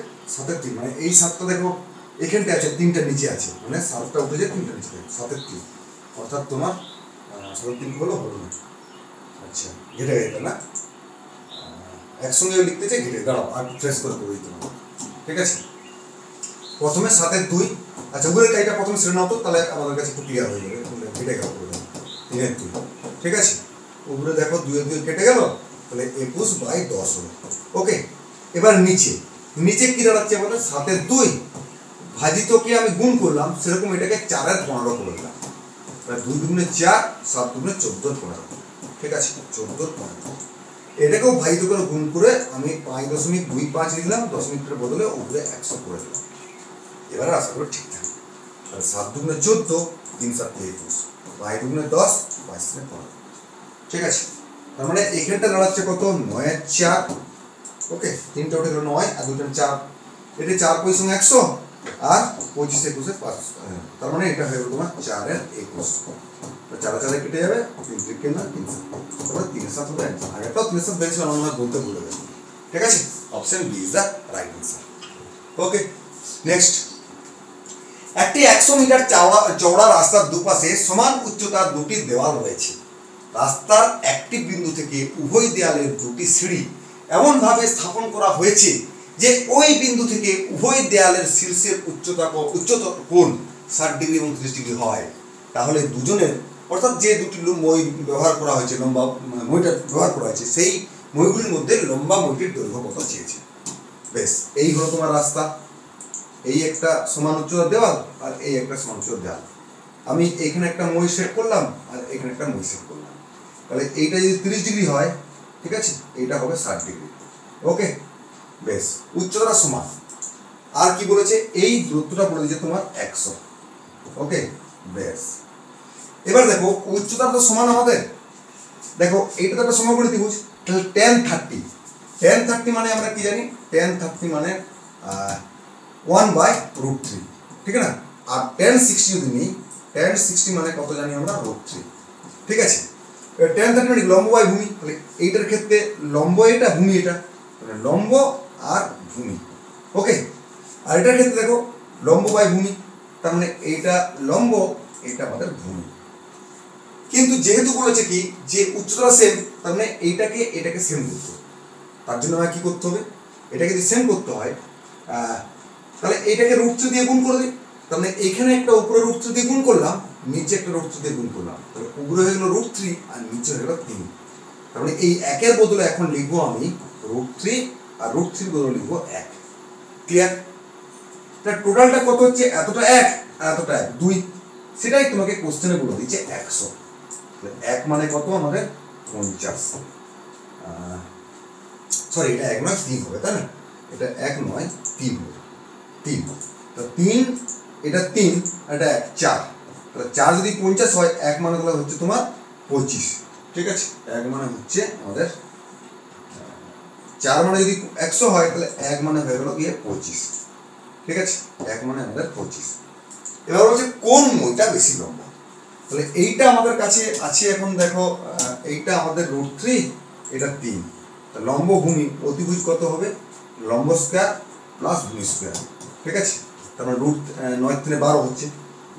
Speaker 1: 3, মানে এই 7টা দেখো এখানটা আছে, 3টা নিচে আছে, মানে 7টা উঠে যায়, 3টা নিচে থাকে, 7 এর 3, অর্থাৎ তোমার 7 এর 3 হলো না। আচ্ছা, ঘেটে গেছে না? একসঙ্গে লিখতে চাই, ঘেটে দাঁড়াও আর ট্রেস করে করে দিতে হবে। ঠিক আছে, প্রথমে 7 এর 2, আচ্ছা উপরের কাজটা প্রথমে সেরে নাও তো, তাহলে আমাদের কাছে একটু ক্লিয়ার হয়ে যাবে। কেটে গেল 3 এর 2। ঠিক আছে, উপরে দেখো 2 এর 2 কেটে গেল, তাহলে 21/10 হলো। ওকে, এবার নিচে কি দাঁড়াচ্ছে বলে? 7 এর 2 ভাজিতকে আমি গুণ করলাম, সেরকম এটাকে 4 এর 15 করে দিলাম। তাহলে 2 দুগুণে 4, 7 দুগুণে 14 এর 15। ঠিক আছে, 14 এর 15, এটাকেও ভাজিত করে গুণ করে আমি 5.25 লিখলাম, দশমিকের বদলে উপরে 100 করে দিলাম। এবারে আশা করি ঠিক থাকে। তাহলে 7 দুগুণে 14, 3 7 21, 5 দুগুণে 10, 5 3 15। ঠিক আছে, তার মানে এখানটা দাঁড়াচ্ছে কত 9 এর 4, ওকে 3টা উঠে গেল 9 আর 2টা 4, এটা 4 5 সঙ্গে 100 আর 25 21 5, তার মানে এটা হয়ে গেল তোমার 4 এর 21, তো 4 4 কেটে যাবে 3 3 কে না 3 তারপরে 3 এর সাথে হবে आंसर। আগেরটাও 3 এর সাথে দেখছিলাম আমরা বলতে ভুলে গেছি, ঠিক আছে, option B is the right answer. Okay next, একটি 100 মিটার চওড়া রাস্তার দুপাশে সমান উচ্চতার দুটি দেওয়াল রয়েছে। রাস্তার একটি বিন্দু থেকে উভয় দেয়ালের দুটি সিঁড়ি এমনভাবে স্থাপন করা হয়েছে যে ওই বিন্দু থেকে উভয় দেয়ালের শীর্ষের উচ্চতর কোণ 60 ডিগ্রি এবং 30 ডিগ্রি হয়। তাহলে দুজনের অর্থাৎ যে দুটি মই ব্যবহার করা হয়েছে, লম্বা মইটা ব্যবহার করা হয়েছে, সেই মইগুলির মধ্যে লম্বা মইটির দৈর্ঘ্য কত চেয়েছে। বেশ, এই হলো তোমার রাস্তা, এই একটা সমান উচ্চতার দেওয়াল আর এই একটা সমান উচ্চতার দেওয়াল। আমি এখানে একটা মই সেট করলাম আর এখানে একটা মই সেট করলাম, তাহলে এইটা যদি 30 ডিগ্রি হয়, ঠিক আছে, এইটা হবে 60 ডিগ্রি। ওকে বেশ, উচ্চতাটা সমান। আর কি বলেছে, এই দূরত্বটা বলে দিয়েছে তোমার 100। ওকে বেশ, এবার দেখো উচ্চতা তো সমান আমাদের, দেখো এইটা তো একটা সমকোণী ত্রিভুজ, তাহলে tan 30 মানে আমরা কি জানি, tan 30 মানে 1/√3, ঠিক না। আর tan 60 যদি নিই, tan 60 মানে কত জানি আমরা, √3, ঠিক আছে। tan 30 মানে লম্ব বাই ভূমি, তাহলে এইটার ক্ষেত্রে লম্ব এটা, ভূমি এটা, মানে লম্ব আর ভূমি। ওকে, আর এটার ক্ষেত্রে দেখো লম্ব বাই ভূমি, তার মানে এইটা লম্ব, এটা আমাদের ভূমি। কিন্তু যেহেতু বলেছে কি যে উচ্চতা সেম, তার মানে এইটাকে এটাকে সেম করতে হবে। তার জন্য আমাকে কি করতে হবে, এটাকে যদি সেম করতে হয় তাহলে এইটাকে √3 দিয়ে গুণ করে দিই। তার মানে এখানে একটা উপরে √3 দিয়ে গুণ করলাম, নিচে একটা √3 দিয়ে গুণ করলাম, তাহলে উপরে হয়ে গেল √3 আর নিচে হয়ে গেল 3। তার মানে এই একের বদলে এখন লিখবো আমি √3 আর √3 বদলে লিখবো 1। ক্লিয়ার? তাহলে টোটালটা কত হচ্ছে, এতটা 1 আর এতটা 1 2, সেটাই তোমাকে কোশ্চেনে বলে দিচ্ছে 100। 1 মানে কত আমাদের 50, সরি এটা 1 নয় 3 হবে, তাই না, এটা 1 নয় 3 হবে, 3, তো 3 এটা 3 এটা 1 4, তাহলে 4 যদি 50 হয়, 1 মানে তাহলে হচ্ছে তোমার 25, ঠিক আছে। 1 মানে হচ্ছে আমাদের 4 মানে যদি 100 হয়, তাহলে 1 মানে হয়ে গেল গিয়ে 25, ঠিক আছে, 1 মানে আমাদের 25। এবার হচ্ছে কোন মইটা বেশি লম্বা, তাহলে এইটা আমাদের কাছে আছে এখন, দেখো এইটা আমাদের √3, এটা 3, লম্ব ভূমি অতিভুজ কত হবে, লম্ব স্কয়ার প্লাস ভূমি স্কয়ার, ঠিক আছে। তার মানে √9 3 12 হচ্ছে,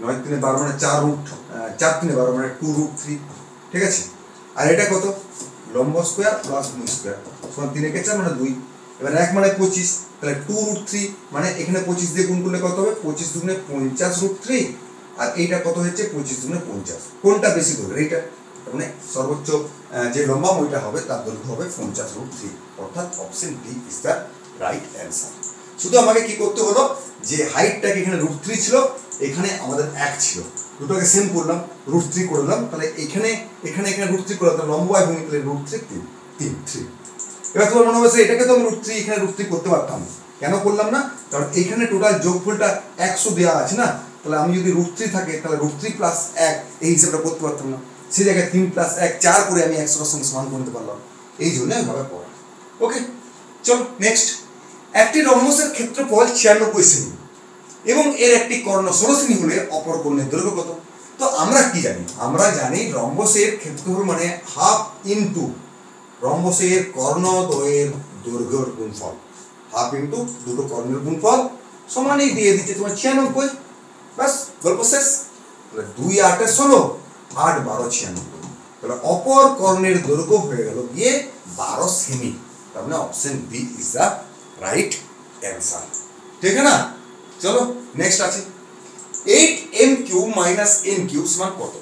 Speaker 1: 9 3 12 মানে 4 3 12 মানে 2√3, ঠিক আছে। আর এটা কত, লম্ব স্কয়ার প্লাস ভূমি স্কয়ার সমান 3 কে 4 মানে 2। এবার 1 মানে 25, তাহলে 2√3 মানে এখানে 25 দিয়ে গুণ করলে কত হবে, 25 দুগুণে 50√3, আর এইটা কত হচ্ছে 25 দুগুণে 50, কোনটা বেশি করবে এইটা, মানে সর্বোচ্চ যে লম্বা মইটা হবে তার দৈর্ঘ্য হবে 50√3, অর্থাৎ option D is the right answer. শুধু আমাকে কি করতে হলো, যে হাইটটাকে এখানে √3 ছিল, এখানে আমাদের 1 ছিল, দুটোকে সেম করলাম, √3 করলাম, তাহলে এখানে এখানে এখানে √3 করলাম, তাহলে লম্ব বাই ভূমি, তাহলে √3 3। এবার তোমার মনে হচ্ছে এটাকে তো আমি √3 এখানে √3 করতে পারতাম, কেন করলাম না, কারণ এখানে টোটাল যোগফলটা 100 দেওয়া আছে না, তাহলে আমি যদি √3 থাকে তাহলে √3 + 1 এই হিসাবটা করতে পারতাম না, সেই জায়গায় 3 + 1 4 করে আমি 100 সঙ্গে সমান করতে পারলাম, এই জন্য এইভাবে পড়া। ওকে চলো নেক্সট, একটি রম্বসের ক্ষেত্রফল 96 সেমি এবং এর একটি কর্ণ 16 সেমি হলে অপর কর্ণের দৈর্ঘ্য কত। তো আমরা কি জানি, আমরা জানি রম্বসের ক্ষেত্রফল মানে হাফ ইনটু রম্বসের কর্ণদ্বয়ের দৈর্ঘ্যের গুণফল, হাফ ইনটু দুটো কর্ণের গুণফল সমানই দিয়ে দিচ্ছে তোমার 96, বাস গল্প শেষ। তাহলে 2 8 16, 8 12 96, তাহলে অপর কর্ণের দৈর্ঘ্য হয়ে গেল গিয়ে 12 সেমি, তার মানে option B is the right answer, ঠিক না। চলো নেক্সট আছে 8m³ - n³ সমান কত।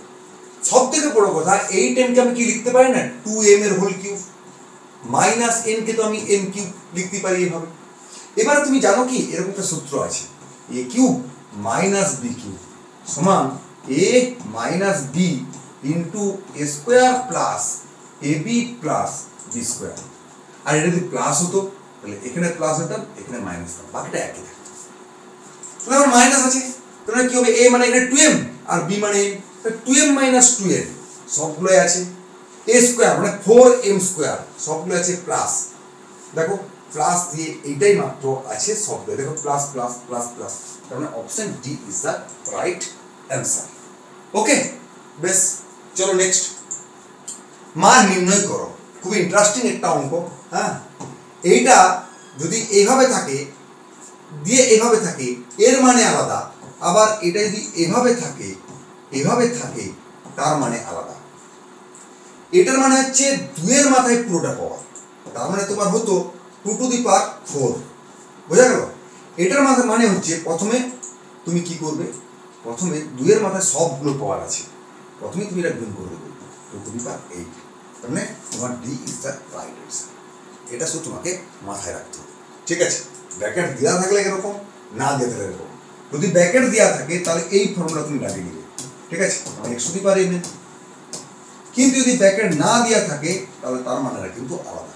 Speaker 1: সব থেকে বড় কথা, 8m কে আমি কি লিখতে পারি না, 2m এর হোল কিউব, মাইনাস n কে তো আমি n³ লিখতে পারি এভাবে। এবারে তুমি জানো কি, এরকম একটা সূত্র আছে, a³ - b³ সমান a - b into a² plus ab plus b square. আর এটা যদি প্লাস হতো তাহলে এখানে প্লাস হতো, এখানে মাইনাস হতো, বাকিটা একই থাকে। তাহলে আমার মাইনাস আছে, তাহলে কি হবে, a মানে এখানে 2m আর b মানে 2m - 2n সবগুলোই আছে। এ স্কোয়ার মানে 4m স্কোয়ার, সবগুলো আছে প্লাস, দেখো প্লাস দিয়ে এইটাই মাত্র আছে সবগুলো, দেখো প্লাস প্লাস প্লাস প্লাস, তার মানে option D is the right answer. Okay, বেশ, চলো নেক্সট। মান নির্ণয় করো, খুব ইন্টারেস্টিং একটা অঙ্ক। হ্যাঁ, এইটা যদি এইভাবে থাকে দিয়ে এভাবে থাকে এর মানে আলাদা, আবার এটা যদি এভাবে থাকে তার মানে আলাদা। এটার মানে হচ্ছে 2 এর মাথায় পুরোটা পাওয়া, তার মানে তোমার হতো 2 টু দি পাওয়ার 4, বোঝা গেল? এটার মানে হচ্ছে প্রথমে তুমি কি করবে, প্রথমে 2 এর মাথায় সবগুলো পাওয়ার আছে, প্রথমে তুমি এটা গুণ করে দেবে 2 টু দি পাওয়ার 8, তার মানে তোমার D is the right answer. এটা শুধু তোমাকে মাথায় রাখতে হবে, ঠিক আছে? ব্র্যাকেট দেওয়া থাকলে এরকম, না দেওয়া থাকলে এরকম। যদি ব্র্যাকেট দেওয়া থাকে তাহলে এই ফর্মুলা তুমি লাগিয়ে দিবে, ঠিক আছে? মানে x to the power m, কিন্তু যদি ব্র্যাকেট না দেওয়া থাকে তাহলে তার মানেটা কিন্তু আলাদা।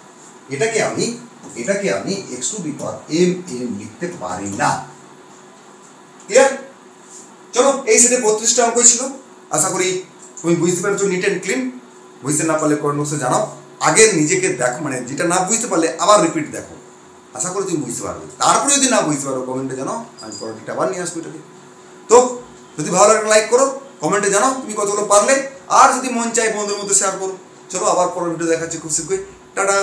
Speaker 1: এটাকে আমি x to the power m লিখতে পারি না। ক্লিয়ার? চলো, এই সেটে 32টা অঙ্ক ছিল, আশা করি তুমি বুঝতে পেরেছো নিট অ্যান্ড ক্লিন। বুঝতে না পারলে কমেন্ট বক্সে জানাও, আগে নিজেকে দেখো, মানে যেটা না বুঝতে পারলে আবার রিপিট দেখো, আশা করি তুমি বুঝতে পারবে। তারপরে যদি না বুঝতে পারো কমেন্টে জানাও, আমি পরবর্তীটা আবার নিয়ে আসবো এটাকে। তো যদি ভালো লাগে লাইক করো, কমেন্টে জানাও তুমি কতগুলো পারলে, আর যদি মন চাই বন্ধুদের মধ্যে শেয়ার করো। চলো, আবার পরের ভিডিও দেখাচ্ছি খুব শীঘ্রই, টাটা।